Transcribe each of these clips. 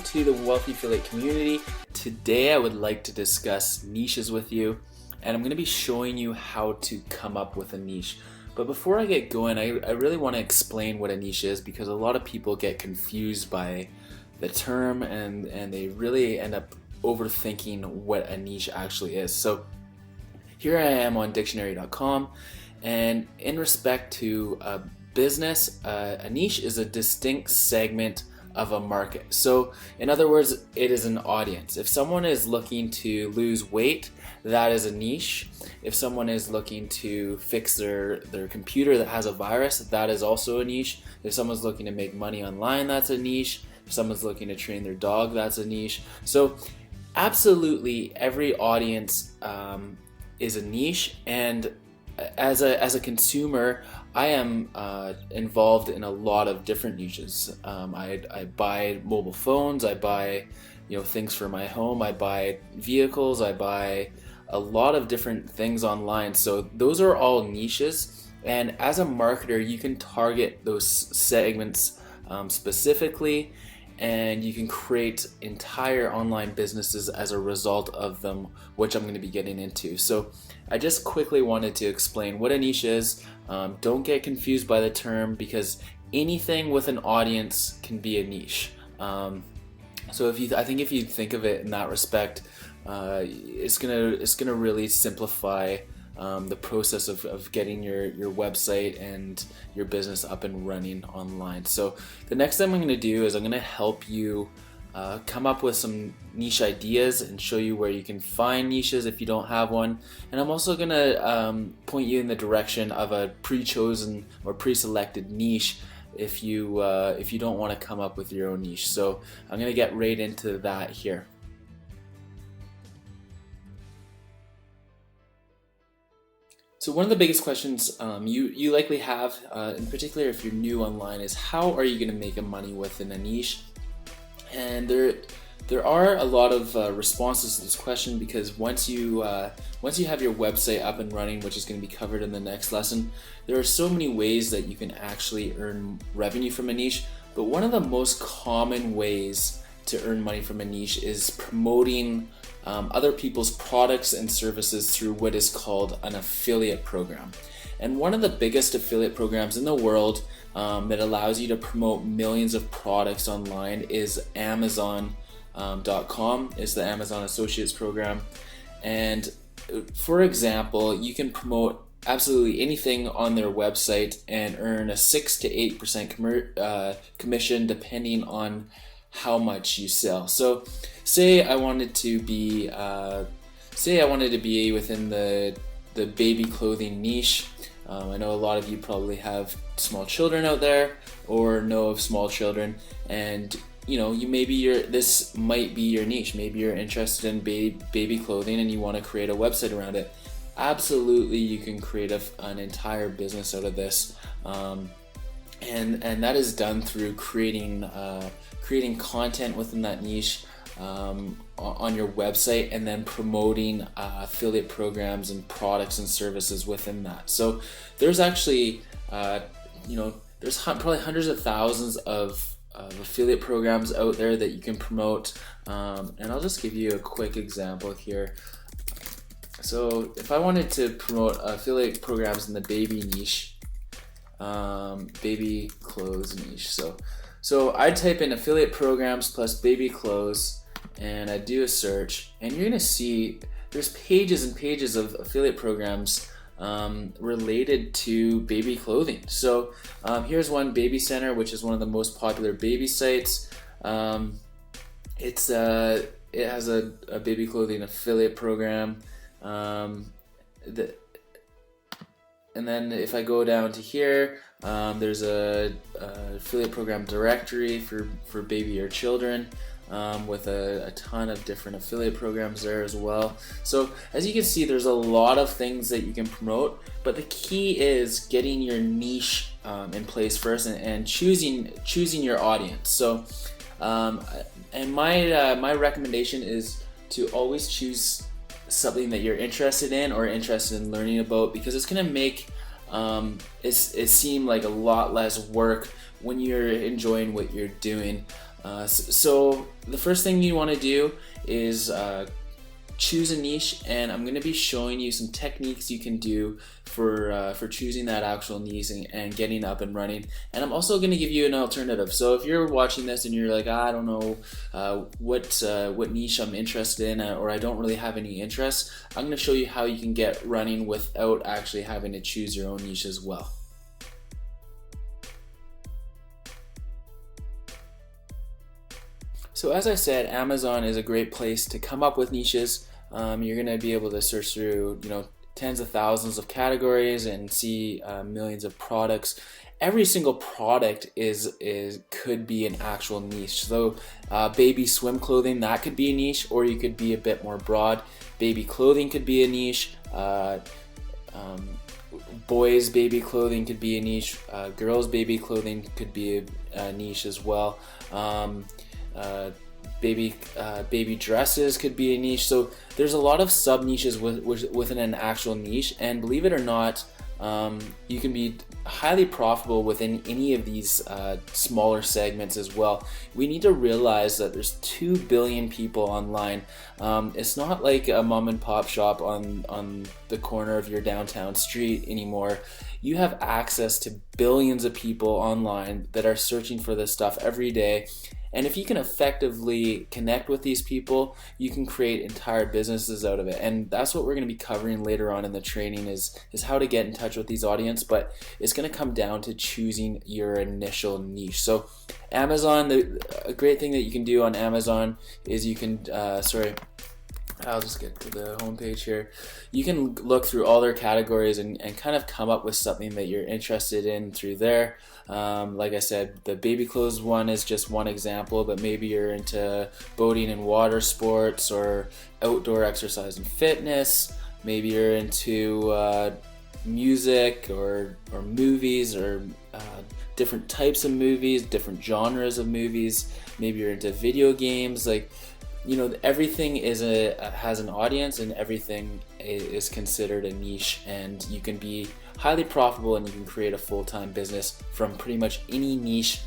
welcome to the Wealthy Affiliate community. Today I would like to discuss niches with you, and I'm going to be showing you how to come up with a niche. But before I get going, I really want to explain what a niche is, because a lot of people get confused by the term and they really end up overthinking what a niche actually is. So here I am on dictionary.com, and in respect to a business, a niche is a distinct segment of a market. So in other words, it is an audience. If someone is looking to lose weight, that is a niche. If someone is looking to fix their computer that has a virus, that is also a niche. If someone's looking to make money online, that's a niche. If someone's looking to train their dog, that's a niche. So absolutely every audience is a niche, and as a consumer, I am involved in a lot of different niches. I buy mobile phones, I buy things for my home, I buy vehicles, I buy a lot of different things online. So those are all niches, and as a marketer you can target those segments specifically, and you can create entire online businesses as a result of them, which I'm going to be getting into. So I just quickly wanted to explain what a niche is. Don't get confused by the term, because anything with an audience can be a niche. So I think if you think of it in that respect, it's gonna really simplify the process of getting your website and your business up and running online. So the next thing I'm going to do is I'm going to help you come up with some niche ideas and show you where you can find niches if you don't have one. And I'm also going to point you in the direction of a pre-chosen or pre-selected niche if you don't want to come up with your own niche. So I'm going to get right into that here. So one of the biggest questions you likely have, in particular if you're new online, is how are you going to make money within a niche? And there are a lot of responses to this question, because once you have your website up and running, which is going to be covered in the next lesson, there are so many ways that you can actually earn revenue from a niche. But one of the most common ways to earn money from a niche is promoting other people's products and services through what is called an affiliate program. And one of the biggest affiliate programs in the world that allows you to promote millions of products online is Amazon.com. It's the Amazon Associates program. And for example, you can promote absolutely anything on their website and earn a 6 to 8% commission depending on how much you sell. So say I wanted to be within the baby clothing niche. I know a lot of you probably have small children out there or know of small children, and this might be your niche. Maybe you're interested in baby clothing and you want to create a website around it. Absolutely, you can create an entire business out of this, and that is done through creating content within that niche on your website, and then promoting affiliate programs and products and services within that. So there's actually there's probably hundreds of thousands of affiliate programs out there that you can promote, and I'll just give you a quick example here. So if I wanted to promote affiliate programs in the baby niche, baby clothes niche, so I type in affiliate programs plus baby clothes, and I do a search, and you're gonna see there's pages and pages of affiliate programs related to baby clothing. So here's one, Baby Center, which is one of the most popular baby sites. It has a baby clothing affiliate program, and then if I go down to here, there's a affiliate program directory for baby or children, with a ton of different affiliate programs there as well. So as you can see, there's a lot of things that you can promote, but the key is getting your niche in place first, and choosing your audience. So and my recommendation is to always choose something that you're interested in or interested in learning about, because it's going to make it seem like a lot less work when you're enjoying what you're doing. So the first thing you want to do is choose a niche, and I'm going to be showing you some techniques you can do for choosing that actual niche and getting up and running. And I'm also going to give you an alternative. So if you're watching this and you're like, I don't know what niche I'm interested in, or I don't really have any interest, I'm going to show you how you can get running without actually having to choose your own niche as well. So as I said, Amazon is a great place to come up with niches. You're going to be able to search through, tens of thousands of categories and see millions of products. Every single product could be an actual niche. So baby swim clothing, that could be a niche, or you could be a bit more broad. Baby clothing could be a niche. Boys baby clothing could be a niche. Girls baby clothing could be a niche as well. Baby dresses could be a niche. So there's a lot of sub niches within an actual niche, and believe it or not, you can be highly profitable within any of these smaller segments as well. We need to realize that there's 2 billion people online. It's not like a mom and pop shop on the corner of your downtown street anymore. You have access to billions of people online that are searching for this stuff every day. And if you can effectively connect with these people, you can create entire businesses out of it. And that's what we're going to be covering later on in the training is how to get in touch with these audience. But it's going to come down to choosing your initial niche. So Amazon, a great thing that you can do on Amazon is you can, I'll just get to the homepage here. You can look through all their categories and kind of come up with something that you're interested in through there. Like I said, the baby clothes one is just one example, but maybe you're into boating and water sports or outdoor exercise and fitness. Maybe you're into music or movies or different types of movies, different genres of movies. Maybe you're into video games. Everything has an audience, and everything is considered a niche, and you can be highly profitable and you can create a full-time business from pretty much any niche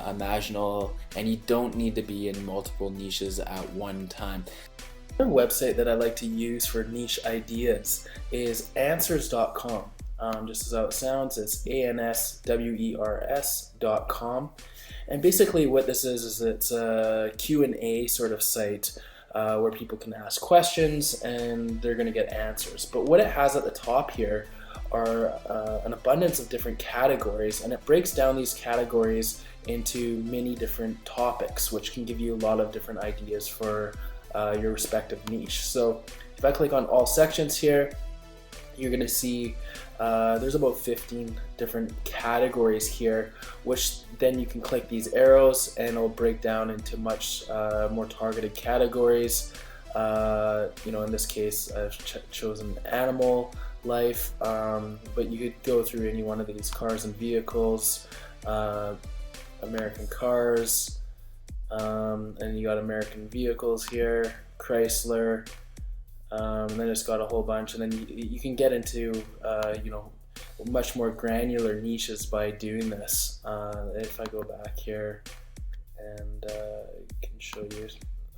imaginable, and you don't need to be in multiple niches at one time. Another website that I like to use for niche ideas is answers.com. Just as how it sounds, it's answers.com. And basically what this is it's a Q&A sort of site where people can ask questions and they're going to get answers. But what it has at the top here are an abundance of different categories, and it breaks down these categories into many different topics, which can give you a lot of different ideas for your respective niche. So if I click on all sections here, you're going to see there's about 15 different categories here, which then you can click these arrows and it'll break down into much more targeted categories. In this case, I've chosen animal life, but you could go through any one of these: cars and vehicles, American cars, and you got American vehicles here, Chrysler. And then it's got a whole bunch, and then you can get into much more granular niches by doing this. If I go back here and I can show you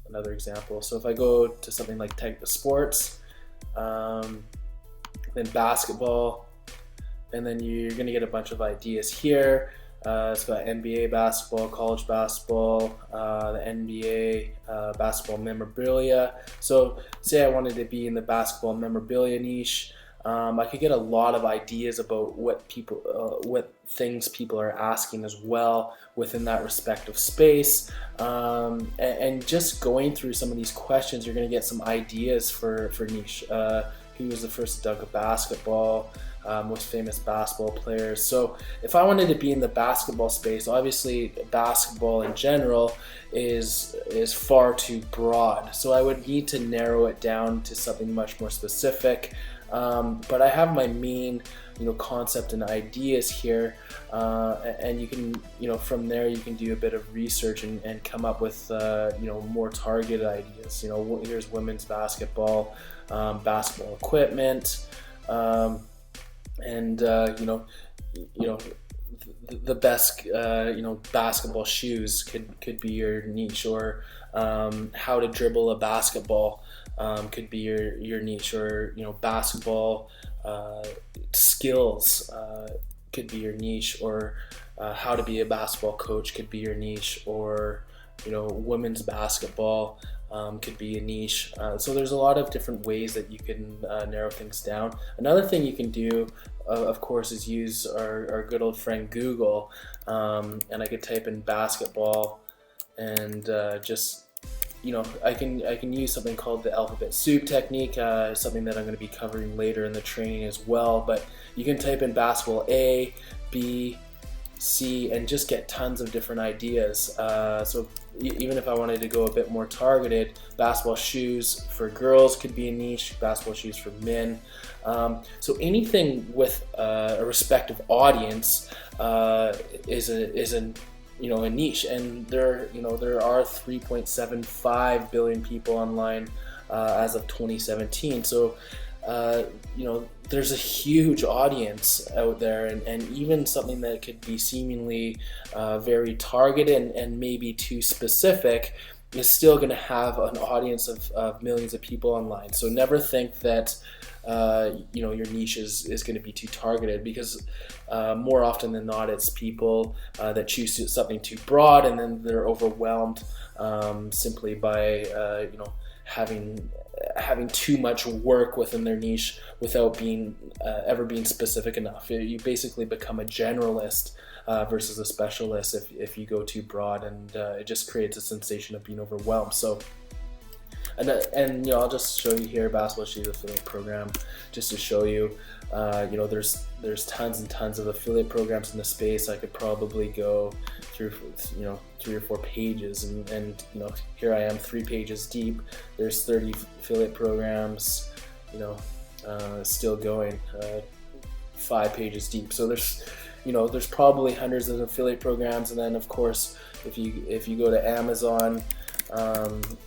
another example. So if I go to something like sports, then basketball, and then you're going to get a bunch of ideas here. It's got NBA basketball, college basketball, the NBA basketball memorabilia. So say I wanted to be in the basketball memorabilia niche, I could get a lot of ideas about what things people are asking as well within that respective space. And just going through some of these questions, you're going to get some ideas for niche. Who was the first to dunk a basketball? Most famous basketball players. So if I wanted to be in the basketball space, obviously basketball in general is far too broad. So I would need to narrow it down to something much more specific. But I have my main concept and ideas here, and you can from there you can do a bit of research and come up with more targeted ideas. Here's women's basketball, basketball equipment, and the best basketball shoes could be your niche, or how to dribble a basketball could be your niche, or basketball skills could be your niche, or how to be a basketball coach could be your niche, or women's basketball could be a niche. So there's a lot of different ways that you can narrow things down. Another thing you can do, of course, is use our good old friend Google, and I could type in basketball, and just I can use something called the alphabet soup technique, something that I'm going to be covering later in the training as well. But you can type in basketball A, B, C, and just get tons of different ideas. So even if I wanted to go a bit more targeted, basketball shoes for girls could be a niche, basketball shoes for men. So anything with a respective audience is a niche, and there are 3.75 billion people online as of 2017. So there's a huge audience out there, and even something that could be seemingly very targeted and maybe too specific is still going to have an audience of millions of people online. So never think that your niche is going to be too targeted, because more often than not, it's people that choose something too broad, and then they're overwhelmed simply by having too much work within their niche without being ever being specific enough. You basically become a generalist versus a specialist if you go too broad, and it just creates a sensation of being overwhelmed. So and I'll just show you here, basketball shoes affiliate program, just to show you there's tons and tons of affiliate programs in the space. I could probably go through 3 or 4 pages, and here I am 3 pages deep. There's 30 affiliate programs, still going 5 pages deep. So there's probably hundreds of affiliate programs. And then of course, if you go to Amazon,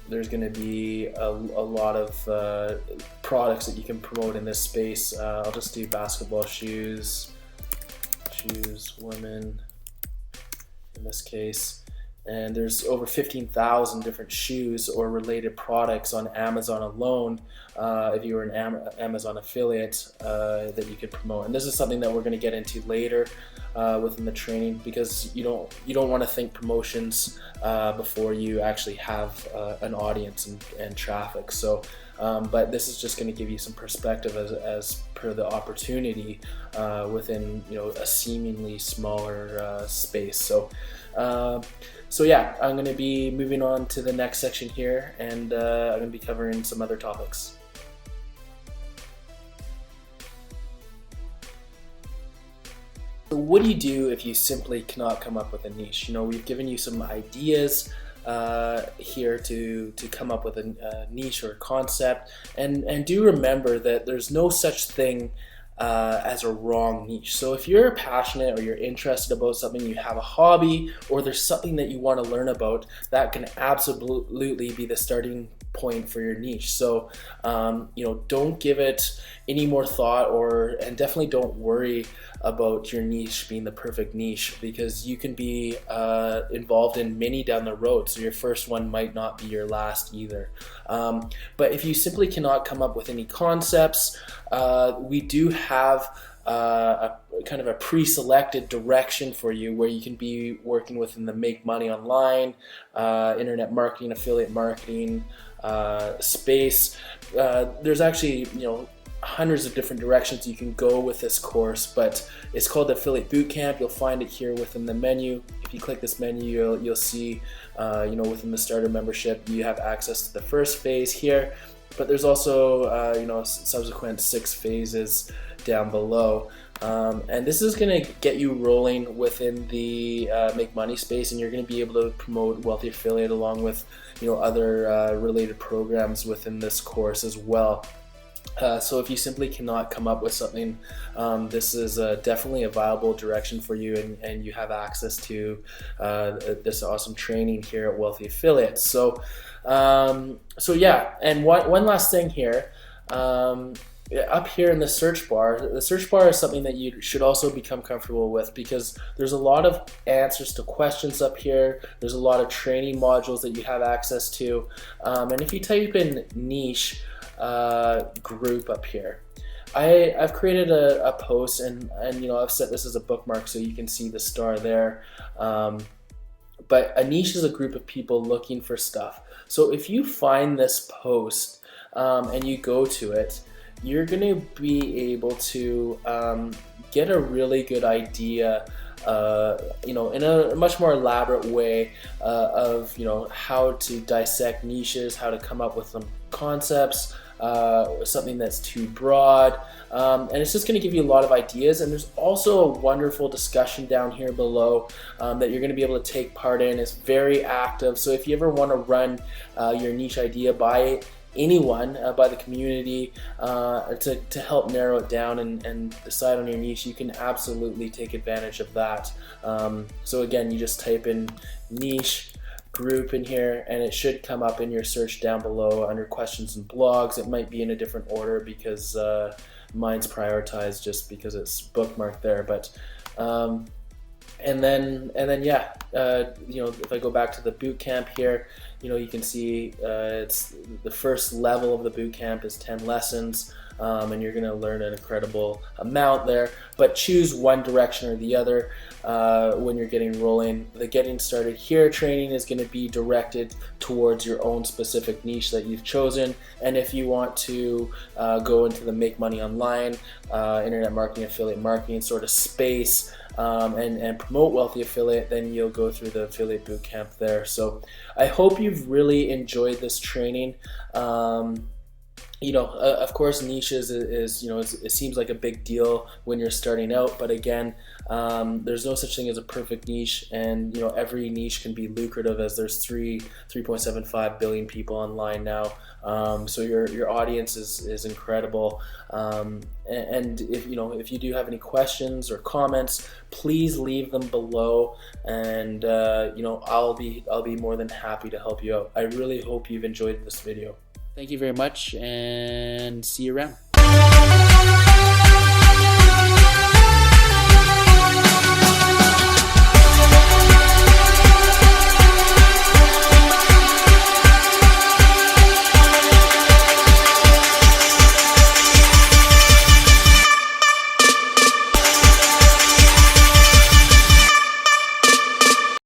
there's going to be a lot of products that you can promote in this space. I'll just do basketball shoes, women in this case, and there's over 15,000 different shoes or related products on Amazon alone, if you were an Amazon affiliate, that you could promote. And this is something that we're going to get into later within the training, because you don't want to think promotions before you actually have an audience and traffic. So but this is just going to give you some perspective as per the opportunity within a seemingly smaller space. So yeah, I'm going to be moving on to the next section here, and I'm going to be covering some other topics. So what do you do if you simply cannot come up with a niche? We've given you some ideas here to come up with a niche or a concept, and do remember that there's no such thing as a wrong niche. So if you're passionate or you're interested about something, you have a hobby, or there's something that you want to learn about, that can absolutely be the starting point for your niche. So don't give it any more thought, and definitely don't worry about your niche being the perfect niche, because you can be involved in many down the road. So your first one might not be your last either. But if you simply cannot come up with any concepts, we do have a kind of a pre-selected direction for you, where you can be working within the make money online, internet marketing, affiliate marketing space. There's actually hundreds of different directions you can go with this course, but it's called the Affiliate Bootcamp. You'll find it here within the menu. If you click this menu, you'll see within the starter membership, you have access to the first phase here, but there's also subsequent 6 phases down below. And this is going to get you rolling within the make money space, and you're going to be able to promote Wealthy Affiliate along with other related programs within this course as well. So if you simply cannot come up with something, this is definitely a viable direction for you, and you have access to this awesome training here at Wealthy Affiliates. So yeah, and one last thing here. up here in the search bar is something that you should also become comfortable with, because there's a lot of answers to questions up here. There's a lot of training modules that you have access to, and if you type in niche group up here, I've created a post, and I've set this as a bookmark so you can see the star there. But a niche is a group of people looking for stuff. So if you find this post and you go to it, you're going to be able to get a really good idea, in a much more elaborate way of how to dissect niches, how to come up with some concepts, something that's too broad, and it's just going to give you a lot of ideas. And there's also a wonderful discussion down here below that you're going to be able to take part in. It's very active, so if you ever want to run your niche idea by anyone, by the community, to help narrow it down and decide on your niche, you can absolutely take advantage of that. So again, you just type in niche group in here, and it should come up in your search down below under questions and blogs. It might be in a different order because mine's prioritized just because it's bookmarked there, but and then yeah, if I go back to the bootcamp here, you can see it's the first level of the bootcamp is 10 lessons, and you're going to learn an incredible amount there. But choose one direction or the other when you're getting rolling. The getting started here training is going to be directed towards your own specific niche that you've chosen. And if you want to go into the make money online, internet marketing, affiliate marketing sort of space, and promote wealthy affiliate, then you'll go through the affiliate bootcamp there. So I hope you've really enjoyed this training. Of course, niches is it seems like a big deal when you're starting out, but again, there's no such thing as a perfect niche, and every niche can be lucrative, as there's 3.75 billion people online now. So your audience is incredible, and if you do have any questions or comments, please leave them below, and I'll be more than happy to help you out. I really hope you've enjoyed this video. Thank you very much, and see you around.